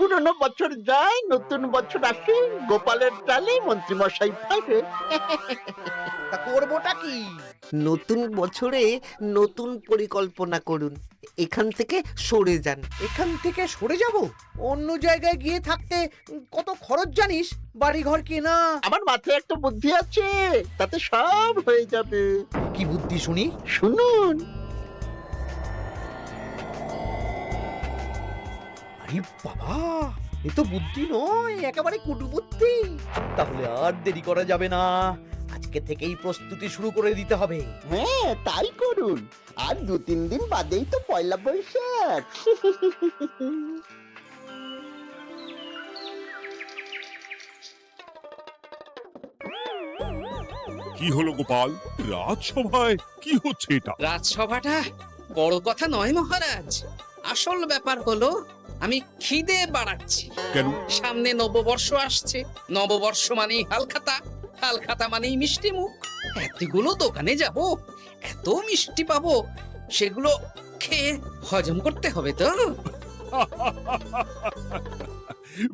পুরনো বছর যায়, নতুন বছর আসে, গোপালের চালে মন্ত্রী মশাই ফেরে। তা করবোটা কি? নতুন বছরে নতুন পরিকল্পনা করুন, এখান থেকে সরে যান। এখান থেকে সরে যাব? অন্য জায়গায় গিয়ে থাকতে কত খরচ জানিস? বাড়িঘর কেনা। আমার মাথায় একটা বুদ্ধি আছে, তাতে সব হয়ে যাবে। কি বুদ্ধি শুনি? শুনুন। আরে বাবা, এ তো বুদ্ধি নয়, একেবারে কুটু বুদ্ধি। তাহলে আর দেরি করা যাবে না, আজকে থেকেই প্রস্তুতি শুরু করে দিতে হবে। হ্যাঁ, তাই করুন। আর 2-3 দিন বাদেই তো পয়লা বৈশাখ। কি হলো গোপাল, রাজসভায় কি হচ্ছে এটা? রাজসভাটা বড় কথা নয় মহারাজ, আসল ব্যাপার হলো আমি খিদে বাড়াচ্ছি। কেন? সামনে নববর্ষ আসছে, নববর্ষ মানেই হালখাতা, হালখাতা মানেই মিষ্টি মুখ। এতগুলো দোকানে যাব, এত মিষ্টি পাবো, সেগুলো খেয়ে হজম করতে হবে তো।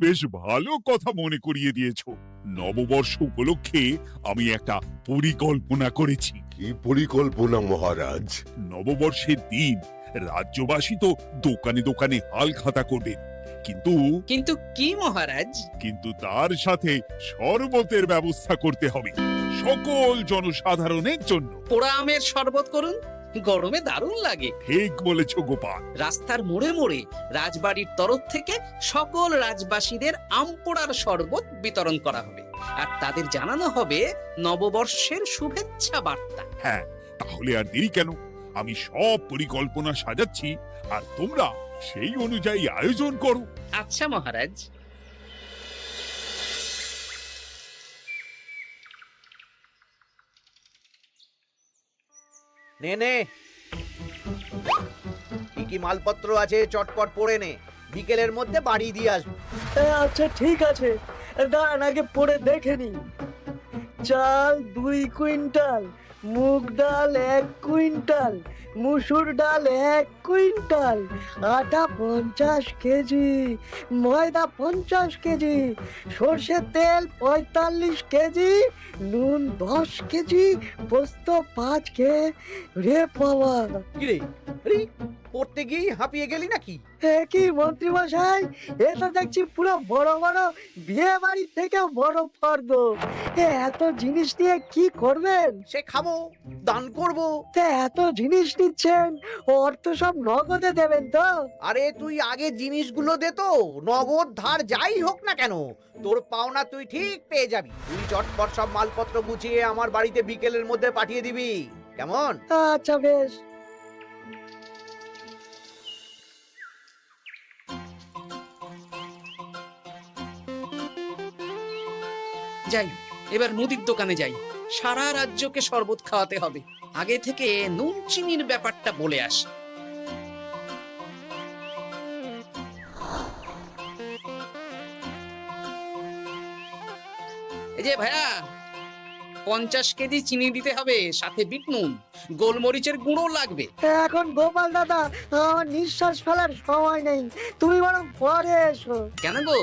বেশ ভালো কথা মনে করিয়ে দিয়েছো। নববর্ষ উপলক্ষে আমি একটা পরিকল্পনা করেছি। কি পরিকল্পনা মহারাজ? নববর্ষের দিন রাজ্যবাসী তো দোকানে দোকানে হাল খাতা করবে, কিন্তু কিন্তু কি মহারাজ? কিন্তু তার সাথে শরবতের ব্যবস্থা করতে হবে সকল জনসাধারণের জন্য। পোড়া আমের শরবত করুন, গরমে দারুণ লাগে। ঠিক বলেছ গোপাল। রাস্তার মোড়ে মোড়ে রাজবাড়ির তরফ থেকে সকল রাজবাসীদের আম পোড়ার শরবত বিতরণ করা হবে, আর তাদের জানানো হবে নববর্ষের শুভেচ্ছা বার্তা। হ্যাঁ, তাহলে আর দেরি কেন? আমি সব পরিকল্পনা সাজাচ্ছি, আর তোমরা সেই অনুযায়ী আয়োজন করো। আচ্ছা মহারাজ। নে নে, কি কি মালপত্র আছে চটপট পড়ে নে, বিকেলের মধ্যে বাড়ি দিয়ে আসবো। আচ্ছা ঠিক আছে, দাঁড়ান আগে পড়ে দেখে নি। চাল 2 কুইন্টাল, মুগ ডাল 1 কুইন্টাল, মুসুর ডাল 1 কুইন্টাল, আটা 50 কেজি, ময়দা 50 কেজি, সর্ষের তেল 45 কেজি, নুন 10 কেজি, পোস্ত 5 রে বাবা। কিরে, আরে পড়তে গিয়ে হাঁপিয়ে গেলি নাকি? কি মন্ত্রী মশাই, এটা দেখছি পুরো বড় বড় বিয়ে বাড়ির থেকেও বড় ফর্দ। এত জিনিস নিয়ে কি করবেন? সে খাবো, দান করব। এত জিনিস নিচ্ছেন, অর্থ সব নগদে দেবেন তো? আরে তুই আগে জিনিসগুলো দে তো, নগদ ধার যাই হোক না কেন, তোর পাওনা তুই ঠিক পেয়ে যাবি। তুই চটপট সব মালপত্র গুছিয়ে আমার বাড়িতে বিকেলের মধ্যে পাঠিয়ে দিবি, কেমন? আচ্ছা বেশ। যাই, এবার মুদির দোকানে যাই, সারা রাজ্যকে শরবত খাওয়াতে হবে। আগে থেকে নুন চিনির ব্যাপারটা বলে আসি। এই যে ভাইয়া, 50 কেজি চিনি দিতে হবে, সাথে বিট নুন, গোলমরিচের গুঁড়ো লাগবে। এখন গোপাল দাদা, আমার নিঃশ্বাস ফেলার সময় নেই, তুমি বরং পরে এসো। কেন গো,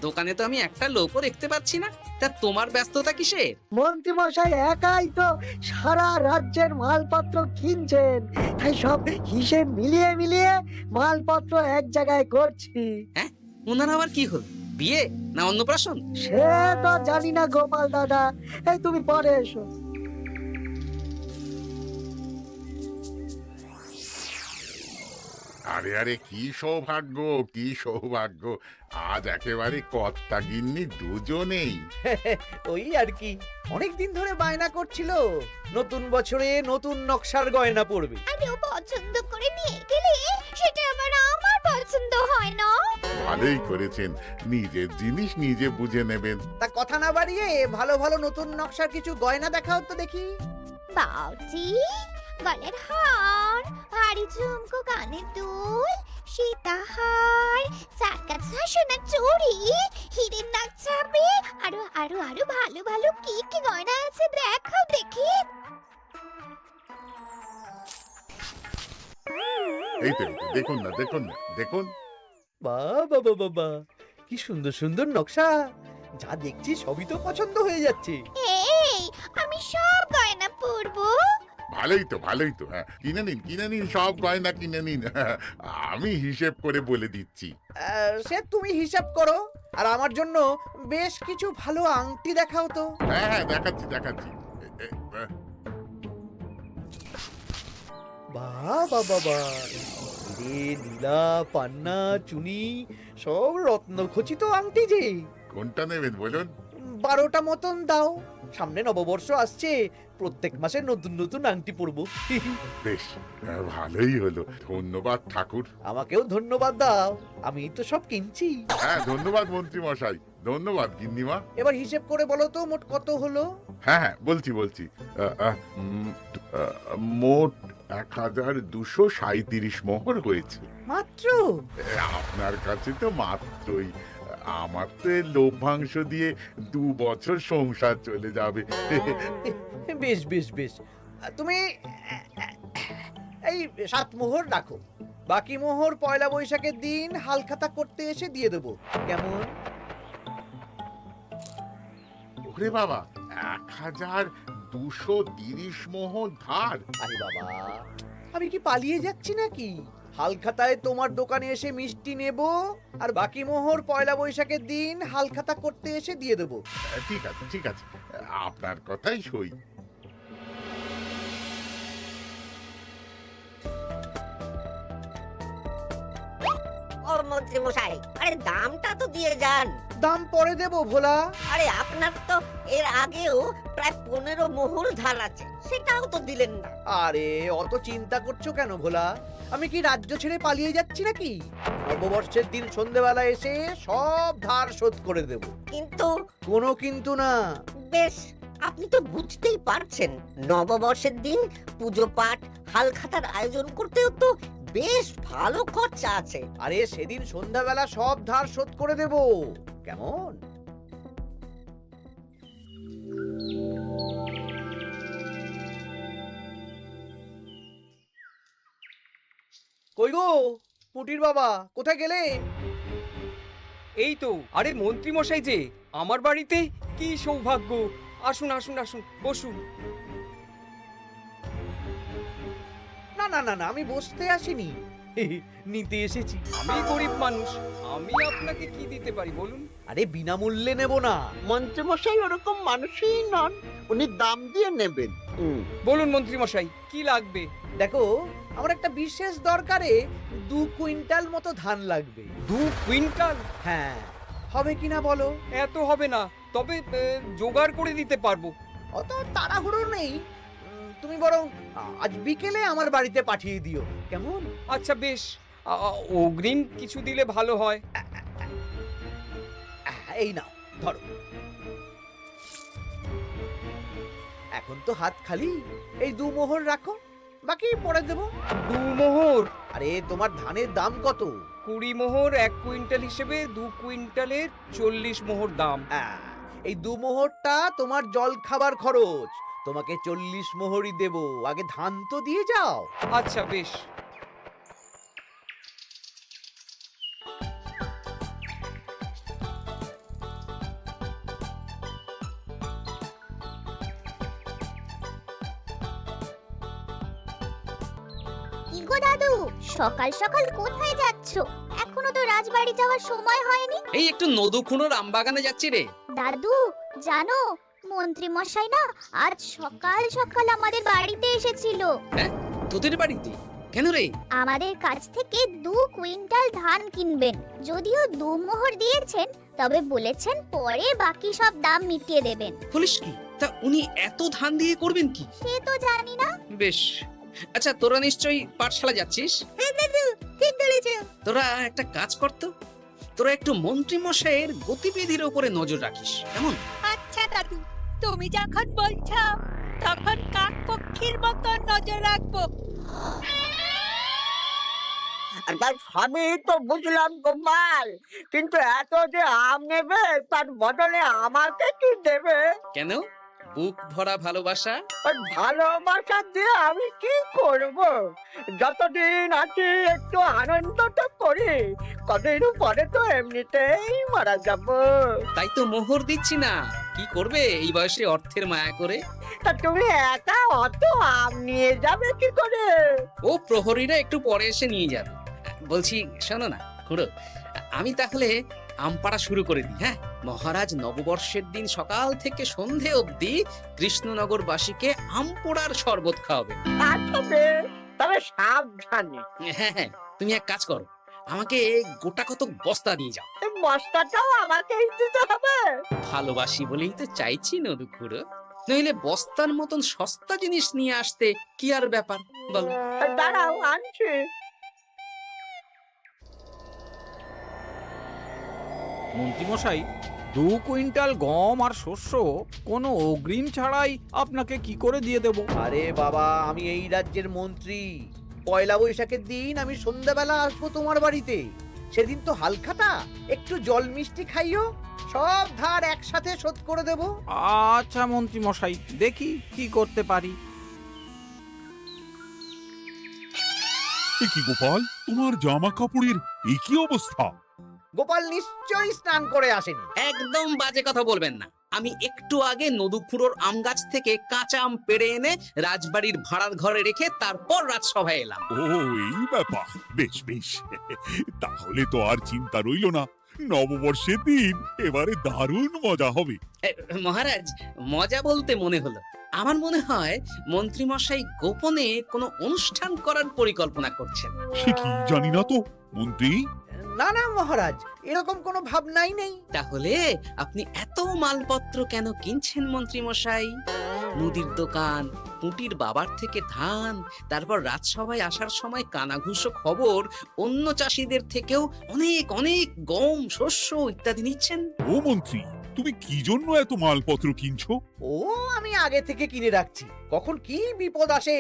দোকানে তো আমি একটা লোকও দেখতে পাচ্ছি না, তা তোমার ব্যস্ততা কিসে? মন্ত্রী মশাই একাই তো সারা রাজ্যের মালপত্র কিনছেন, তাই সব হিসেব মিলিয়ে মিলিয়ে মালপত্র এক জায়গায় করছি। হ্যাঁ, ওনার আবার কি হল, বিয়ে না অন্নপ্রাশন? সে তো জানি না গোপাল দাদা, এই তুমি পরে এসো। আরে আরে, কি সৌভাগ্য, কি সৌভাগ্য! আজ একেবারে কর্তা গিন্নি দুজনেই। ওই আর কি, অনেকদিন ধরে বায়না করছিল নতুন বছরে নতুন নকশার গয়না পরবে। আর ও পছন্দ করে নিয়ে গেলে সেটা আবার আমার পছন্দ হয় না। ভালোই করেছেন, নিজের জিনিস নিজে বুঝে নেবেন। তা কথা না বাড়িয়ে ভালো ভালো নতুন নকশার কিছু গয়না দেখাও তো দেখি। বাউজি, গলার হার, হাড়ি ঝুমকো, কানের দুল, সীতাহার, চাকাছা সোনার চুড়ি, হীরের নাক চাপে, আরো আরো আরো ভালো ভালো কি কি গয়না আছে দেখাও দেখি। এই তো, দেখুন না, দেখুন না, দেখুন। বাবা বাবা, কি সুন্দর সুন্দর নকশা, যা দেখছি সবই তো পছন্দ হয়ে যাচ্ছে। এই আমি সব গয়না পরবো। ভালোই তো হ্যাঁ, কিনে নিন সব গয়না কিনে নিন। আমি হিসেব করে বলে দিচ্ছি। সে তুমি হিসাব করো, আর আমার জন্য বেশ কিছু ভালো আংটি দেখাও তো। হ্যাঁ দেখাচ্ছি। বাবা বাবা, রে নীলা, পান্না, চুনি, সব রত্নখচিত আংটি যে। কোনটা নেবেন বলুন? 12টা মতন দাও, সামনে নববর্ষ আসছে, প্রত্যেক মাসে নতুন নতুন আংটি পরবো। বেশ, ভালোই হলো। ধন্যবাদ ঠাকুর। আমাকেও ধন্যবাদ দাও, আমি তো সব কিনছি। হ্যাঁ ধন্যবাদ মন্ত্রী মশাই, ধন্যবাদ গিন্নিমা। এবার হিসেব করে বলো তো মোট কত হলো। হ্যাঁ বলছি। মোট 1237 মোহর হয়েছে। মাত্র? আপনার কাছে তো মাত্রই। আমার তো এর লভ্যাংশ দিয়ে 2 বছর সংসার চলে যাবে। বেশ বেশ বেশ, তুমি এই 7 মোহর রাখো, বাকি মোহর পয়লা বৈশাখের দিন হালখাতা করতে এসে দিয়ে দেবো, কেমন? ওরে বাবা, 1230 মোহর ধার। আরে বাবা, আমি কি পালিয়ে যাচ্ছি নাকি? হালখাতায় তোমার দোকানে এসে মিষ্টি নেব, আর বাকি মোহর পয়লা বৈশাখের দিন হালখাতা করতে এসে দিয়ে দেবো। ঠিক আছে, আপনার কথাই সই। ও মন্ত্রী মশাই, আরে দামটা তো দিয়ে যান। দাম পরে দেবো ভোলা। আরে আপনার তো এর আগেও প্রায় 15 মোহর ধার আছে, সেটাও তো দিলেন না। আরে অত চিন্তা করছো কেন ভোলা? আমি কি রাজ্য ছেড়ে পালিয়ে যাচ্ছি নাকি? নববর্ষের দিন সন্ধেবেলা এসে সব ধার শোধ করে দেব। কিন্তু কোনো কিন্তু না। বেশ, আপনি তো বুঝতেই পারছেন, নববর্ষের দিন পুজো পাঠ হালখাতার আয়োজন করতেও তো বেশ ভালো খরচা আছে। আরে সেদিন সন্ধ্যাবেলা সব ধার শোধ করে দেব, কেমন? কই গো পুটির বাবা, কোথায় গেলে? এই তো, আরে মন্ত্রী মশাই যে আমার বাড়িতে, কি সৌভাগ্য! আসুন আসুন আসুন, বসুন। না না না না, আমি বসতে আসিনি, নিতে এসেছি। আমি গরিব মানুষ, আমি আপনাকে কি দিতে পারি বলুন? আরে বিনামূল্যে নেব না। মন্ত্রীমশাই ওরকম মানুষই নন, উনি দাম দিয়ে নেবেন। বলুন মন্ত্রী মশাই, কি লাগবে? দেখো, আমার একটা বিশেষ দরকারে 2 কুইন্টাল মতো ধান লাগবে। 2 কুইন্টাল? হ্যাঁ, হবে কিনা বলো? এত হবে না, তবে জোগাড় করে দিতে পারবো। অত তাড়াহুড়ো নেই, তুমি বরং আজ বিকেলে আমার বাড়িতে পাঠিয়ে দিও, কেমন? আচ্ছা বেশ, অগ্রিম কিছু দিলে ভালো হয়। এই নাও, ধরো। এখন তো হাত খালি, এই 2 মোহর রাখো, বাকি পরে দেবো। 2 মোহর? আরে তোমার ধানের দাম কত? 20 মোহর 1 কুইন্টাল হিসেবে 2 কুইন্টালের 40 মোহর দাম। এই 2 মোহরটা তোমার জল খাবার খরচ, তোমাকে 40 মোহরই দেব, আগে ধান তো দিয়ে যাও। আচ্ছা বেশ। কি গো দাদু, সকাল সকাল কোথায় যাচ্ছো? এখনো তো রাজবাড়ি যাওয়ার সময় হয়নি। এই একটু নদুখুনোর আমবাগানে যাচ্ছি রে। দাদু জানো, মন্ত্রী মশাই না আজ সকাল সকাল আমাদের বাড়িতে এসেছিল। হ্যাঁ, তোদের বাড়িতে? কেন রে? আমাদের কাছ থেকে 2 কুইন্টাল ধান কিনবেন। যদিও 2 মোহর দিয়েছেন, তবে বলেছেন পরে বাকি সব দাম মিটিয়ে দেবেন। বলিস কি? তা উনি এত ধান দিয়ে করবেন কি? সে তো জানি না। বেশ, আচ্ছা তোরা নিশ্চয়ই পাঠশালা যাচ্ছিস? হ্যাঁ দাদু, ঠিক ধরেছো। তোরা একটা কাজ করতো, তোরা একটু মন্ত্রী মশাইয়ের গতিবিধির উপরে নজর রাখিস, কেমন? আচ্ছা দাদু, তুমি যখন বলছো তখন কাক পক্ষীর মতো নজর রাখবো। তার সবই তো বুঝলাম গোপাল, কিন্তু এত যে আম নেবে তার বদলে আমাকে কি দেবে? কেন, বুক ভরা ভালোবাসা। আর ভালোবাসা দিয়ে আমি কি করব? যতদিন আছি একটু আনন্দটা করি, কদিন পরে তো এমনিতেই মারা যাব। তাই তো মোহর দিচ্ছি না, কি করবে এই বয়সে অর্থের মায়া করে? তা তুমি একা অত আম নিয়ে যাবে কি করে? ও প্রহরীরা একটু পরে এসে নিয়ে যাবে। বলছি শোনো না খুড়ো, আমি তাহলে আম পাড়া শুরু করে দিই। হ্যাঁ, মহারাজ নববর্ষের দিন সকাল থেকে সন্ধে অবধি কৃষ্ণনগরবাসীকে আম পোড়ার শরবত খাওয়াবেন। আচ্ছা বেশ, তবে সাবধানে। হ্যাঁ হ্যাঁ, তুমি এক কাজ করো, আমাকে গোটা কত বস্তা নিয়ে যাও। এই বস্তাটাও আমাকেই দিতে হবে? ভালোবাসি বলেই তো চাইছি নদু খুড়ো, নইলে বস্তার মতন সস্তা জিনিস নিয়ে আসতে কি আর ব্যাপার বলো? দাঁড়াও, আনছি। মন্ত্রীমশাই, 2 কুইন্টাল গম আর শস্য কোনো অগ্রিম ছাড়াই আপনাকে কি করে দিয়ে দেব? আরে বাবা, আমি এই রাজ্যের মন্ত্রী। পয়লা বৈশাখের দিন আমি সন্ধ্যাবেলা আসবো তোমার বাড়িতে। সেদিন তো হালখাতা, একটু জল মিষ্টি খাইও, সব ধার একসাথে শোধ করে দেব। আচ্ছা মন্ত্রীমশাই, দেখি কি করতে পারি। এ কি গোপাল, তোমার জামা কাপড়ের এই কি অবস্থা? গোপাল নিশ্চয়ই স্নান করে আসেনি। একদম বাজে কথা বলবেন না। আমি একটু আগে নদুখুড়োর আম গাছ থেকে কাঁচা আম পেড়ে এনে রাজবাড়ির ভাড়ার ঘরে রেখে তারপর রাজসভায় এলাম। ও এই ব্যাপার, বেশ বেশ, তাহলে তো আর চিন্তা রইলো না। নববর্ষের দিন এবারে দারুণ মজা হবে। মহারাজ, মজা বলতে মনে হলো, আমার মনে হয় মন্ত্রীমশাই গোপনে কোনো অনুষ্ঠান করার পরিকল্পনা করছেন। সে কি জানি না তো মন্ত্রী। না না মহারাজ, এরকম কোনো ভাবনাই নেই। তাহলে আপনি এত মালপত্র কেন কিনছেন মন্ত্রীমশাই? মুদির দোকান, পুঁটির বাবার থেকে ধান, তারপর রাজসভায় আসার সময় কানাঘুষো খবর অন্য চাষিদের থেকেও অনেক অনেক গম, শস্য ইত্যাদি নিচ্ছেন। ও মন্ত্রী, তুমি কি জন্য এত মালপত্র কিনছো? ও আমি আগে থেকে কিনে রাখছি, কখন কি বিপদ আসে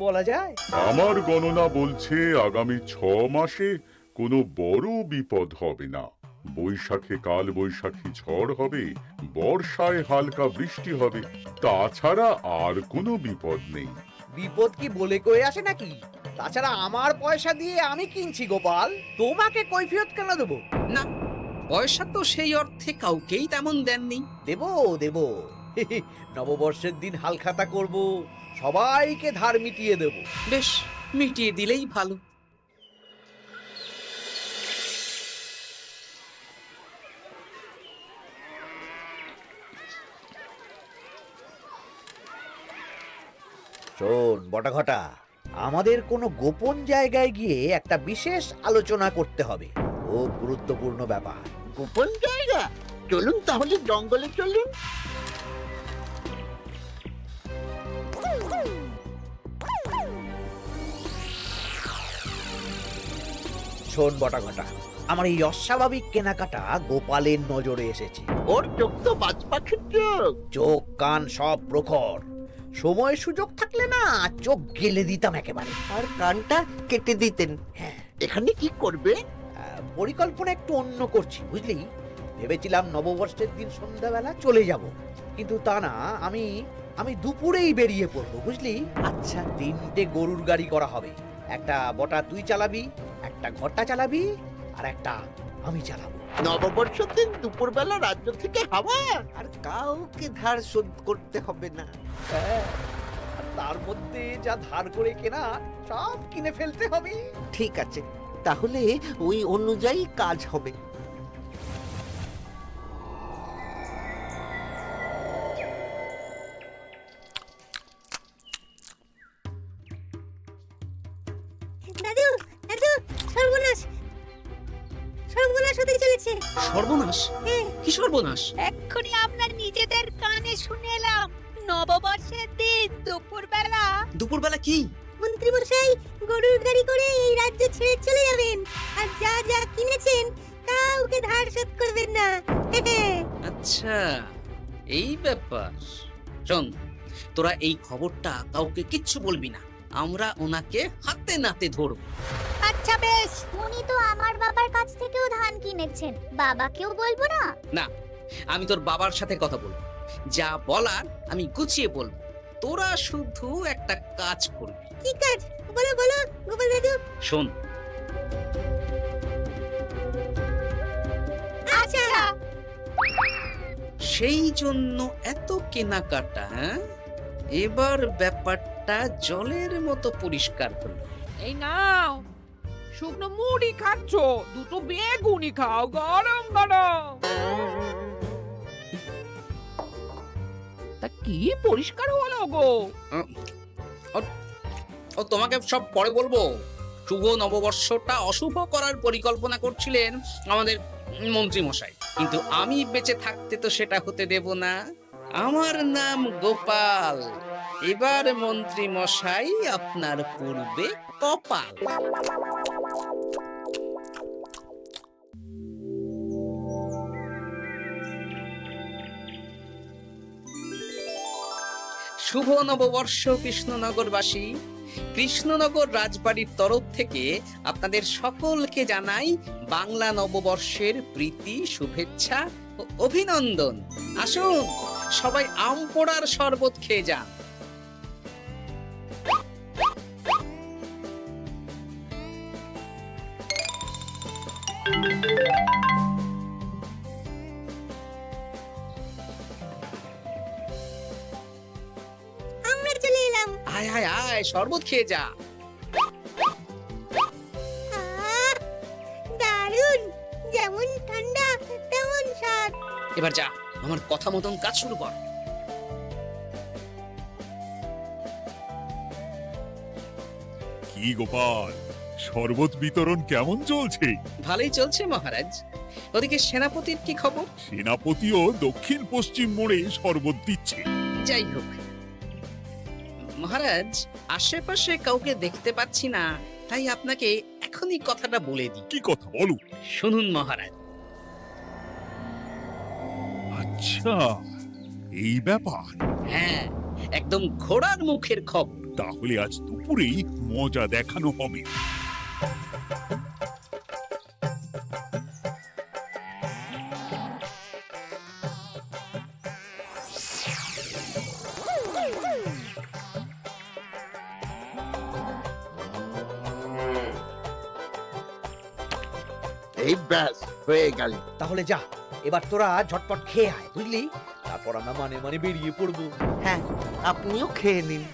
বলা যায়। আমার গণনা বলছে আগামী 6 মাসে কোনো বড় বিপদ হবে না। বৈশাখে কাল বৈশাখী ঝড় হবে, বর্ষায় হালকা বৃষ্টি হবে, তাছাড়া আর কোনো বিপদ নেই। বিপদ কি বলে কয়ে আসে নাকি? তাছাড়া আমার পয়সা দিয়ে আমি কিনছি গোপাল, তোমাকে কৈফিয়ত কেন দেবো? না, পয়সা তো সেই অর্থে কাউকেই তেমন দেননি। দেবো দেবো, নববর্ষের দিন হালখাতা করব, সবাইকে ধার মিটিয়ে দেব। বেশ, মিটিয়ে দিলেই ভালো। শোন বটাঘটা, আমাদের কোনো গোপন জায়গায় গিয়ে একটা বিশেষ আলোচনা করতে হবে, খুব গুরুত্বপূর্ণ ব্যাপার। গোপন জায়গা? চলুন তাহলে জঙ্গলে চলুন। শোন বটাঘটা, আমার এই অস্বাভাবিক কেনাকাটা গোপালের নজরে এসেছে। ওর চোখ তো বাজ পাখির চোখ। চোখ কান সব প্রখর, সময় সুযোগ থাকলে না চোখ গেলে দিতাম একেবারে। আর কানটা কেটে দিতেন। হ্যাঁ, এখানে কি করবে? পরিকল্পনা একটু অন্য করছি বুঝলি। ভেবেছিলাম নববর্ষের দিন সন্ধ্যাবেলা চলে যাব, কিন্তু তা না, আমি দুপুরেই বেরিয়ে পড়বো বুঝলি। আচ্ছা, 3টে গরুর গাড়ি করা হবে, একটা বটা তুই চালাবি, একটা ঘটা চালাবি, আর একটা আমি চালাবো। নববর্ষের দিন দুপুরবেলা রাজ্য থেকে হাওয়া? আর কাউকে ধার শোধ করতে হবে না। হ্যাঁ, আর তার মধ্যে যা ধার করে কেনা সব কিনে ফেলতে হবে। ঠিক আছে, তাহলে ওই অনুযায়ী কাজ হবে। দাদু, দাদু, সর্বনাশ, সর্বনাশ হতে চলেছে। সর্বনাশ? কি সর্বনাশ? এক্ষুনি আপনার নিজেদের কানে শুনে এলাম, নববর্ষের দিন দুপুরবেলা। দুপুরবেলা কি? মন্ত্রী মশাই গরুর গাড়ি করে এই রাজ্য ছেড়ে চলে যাবেন, আর যা যা কিনেছেন কাউকে ধার শোধ করবেন না। আচ্ছা, এই ব্যাপার। শোন, তোরা এই খবরটা কাউকে কিচ্ছু বলবি না, আমরা ওনাকে হাতে নাতে ধরব। আচ্ছা বেশ। উনি তো আমার বাবার কাছ থেকেও ধান কিনেছেন, বাবাকেও বলবো না? না, আমি তোর বাবার সাথে কথা বলবো। যা বলার আমি গুছিয়ে বলবো, তোরা শুধু একটা কাজ করবি। কি কাজ? বলো বলো গোপাল দাদু। শোন, আচ্ছা। সেই জন্য এত কেনাকাটা, হ্যাঁ? এবার ব্যাপারটা জলের মতো পরিষ্কার হলো। এই নাও, শুকনো মুড়ি খাচ্ছ, দুটো বেগুনি খাও গরম গরম। তা কি পরিষ্কার হলো গো? ও তোমাকে সব পরে বলবো। শুভ নববর্ষটা অশুভ করার পরিকল্পনা করছিলেন আমাদের মন্ত্রী মশাই, কিন্তু আমি বেঁচে থাকতে তো সেটা হতে দেব না। আমার নাম গোপাল, এবার মন্ত্রী মশাই আপনার পূর্বে কপাল। শুভ নববর্ষ কৃষ্ণনগরবাসী। কৃষ্ণনগর রাজবাড়ির তরফ থেকে আপনাদের সকলকে জানাই বাংলা নববর্ষের প্রীতি, শুভেচ্ছা ও অভিনন্দন। আসুন সবাই আম পোড়ার শরবত খেয়ে যান। আমরা চলে এলাম। আয় আয় আয়, শরবত খেয়ে যা। দারুণ, যেমন ঠান্ডা তেমন স্বাদ। এবার যা, আমার কথা মতন কাজ শুরু কর। কি গোপাল, শরবত বিতরণ কেমন চলছে? ভালোই চলছে মহারাজ। ওদিকে সেনাপতির কি খবর? সেনাপতিও দক্ষিণ পশ্চিম মোড়ে শরবত দিচ্ছে। যাই হোক মহারাজ, আশেপাশে কাউকে দেখতে পাচ্ছি না, তাই আপনাকে এখনই কথাটা বলে দিই। কি কথা বলো? শুনুন মহারাজ। আচ্ছা, এই ব্যাপার। হ্যাঁ, একদম ঘোড়ার মুখের খবর। তাহলে আজ দুপুরেই মজা দেখানো হবে। এই ব্যাস হয়ে গেল। তাহলে যা, এবার তোরা ঝটপট খেয়ে আয়, বুঝলি? তারপর আমরা মানে মানে বেরিয়ে পড়বো। হ্যাঁ, আপনিও খেয়ে নিন।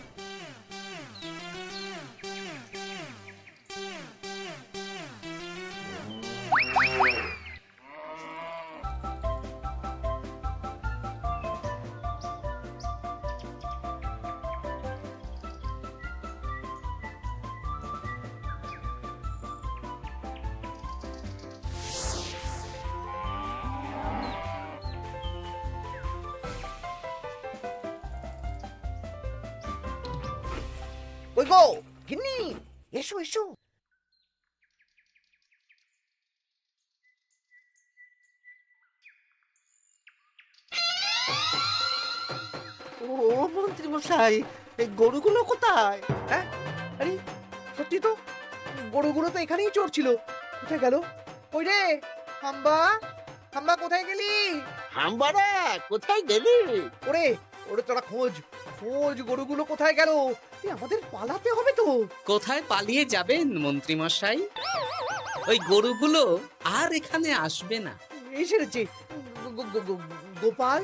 ওই গো গিন্নি, এসো এসো। ও মন্ত্রী মশাই, এই গরুগুলো কোথায়? হ্যাঁ, আরে সত্যি তো, গরুগুলো তো এখানেই চড়ছিল। কোথায় গেল? ওই রে হাম্বা, হাম্বা কোথায় গেলি? হাম্বারা কোথায় গেলি? ওরে ওরে, তোরা খোঁজ খোঁজ, গরুগুলো কোথায় গেল? আমাদের পালাতে হবে তো। কোথায় পালিয়ে যাবেন মন্ত্রী মশাই? ওই গরুগুলো আর এখানে আসবে না। এই সেরেছে। গোপাল,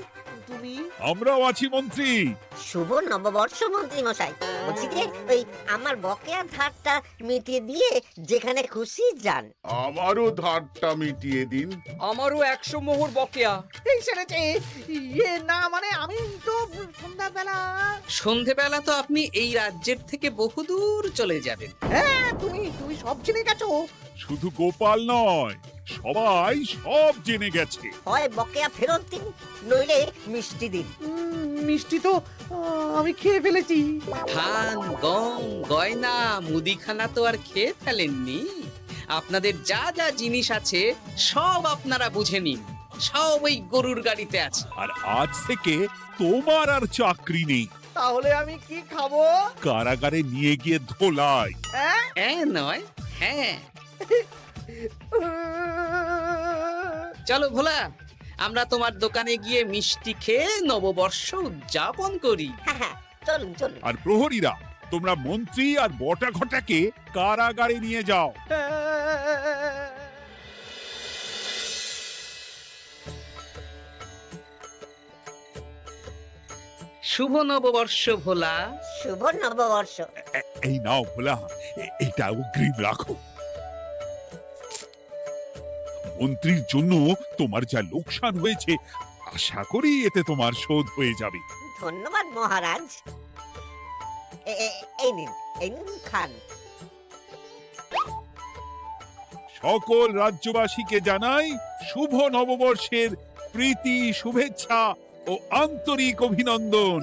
তুমি? আমরাও আছি মন্ত্রী। শুভ নববর্ষ মন্ত্রী মশাই। বলছি যে ওই আমার বকেয়া ধারটা মিটিয়ে দিয়ে যেখানে খুশি যান। আমারও ধারটা মিটিয়ে দিন। আমারও 100 মোহর বকেয়া। এই সেরেছে। ইয়ে না, মানে আমি তো সন্ধ্যাবেলা। সন্ধেবেলা তো আপনি এই রাজ্যের থেকে বহুদূর চলে যাবেন। হ্যাঁ, তুমি তুমি সব জেনে গেছো। শুধু গোপাল নয়, সবাই সব জেনে গেছে। হয় বকেয়া ফেরত দিন, নইলে মিষ্টি দিন। মিষ্টি তো আমি খেয়ে ফেলেছি। ধান, গম, গয়না, মুদিখানা তো আর খেয়ে ফেলেননি। আপনাদের যা যা জিনিস আছে সব আপনারা বুঝে নিন। সব ওই গরুর গাড়িতে আছে। আর আজ থেকে তোমার আর চাকরি নেই। তাহলে আমি কি খাবো? কারাগারে নিয়ে গিয়ে ধোলাই। হ্যাঁ নয়, হ্যাঁ। চলো ভোলা, আমরা তোমার দোকানে গিয়ে মিষ্টি খেয়ে নববর্ষ উদযাপন করি। হ্যাঁ হ্যাঁ, চলুন চলুন। আর প্রহরীরা, তোমরা মন্ত্রী আর বটা ঘটাকে কারাগারে নিয়ে যাও। শুভ নববর্ষ ভোলা। শুভ নববর্ষ। এই নাও ভোলা, এটা অগ্রিম রাখো। মন্ত্রীর জন্য তোমার যা লোকসান হয়েছে, আশা করি এতে তোমার শোধ হয়ে যাবে। ধন্যবাদ মহারাজ। এই নিন খান। সকল রাজ্যবাসীকে জানাই শুভ নববর্ষের প্রীতি, শুভেচ্ছা ও আন্তরিক অভিনন্দন।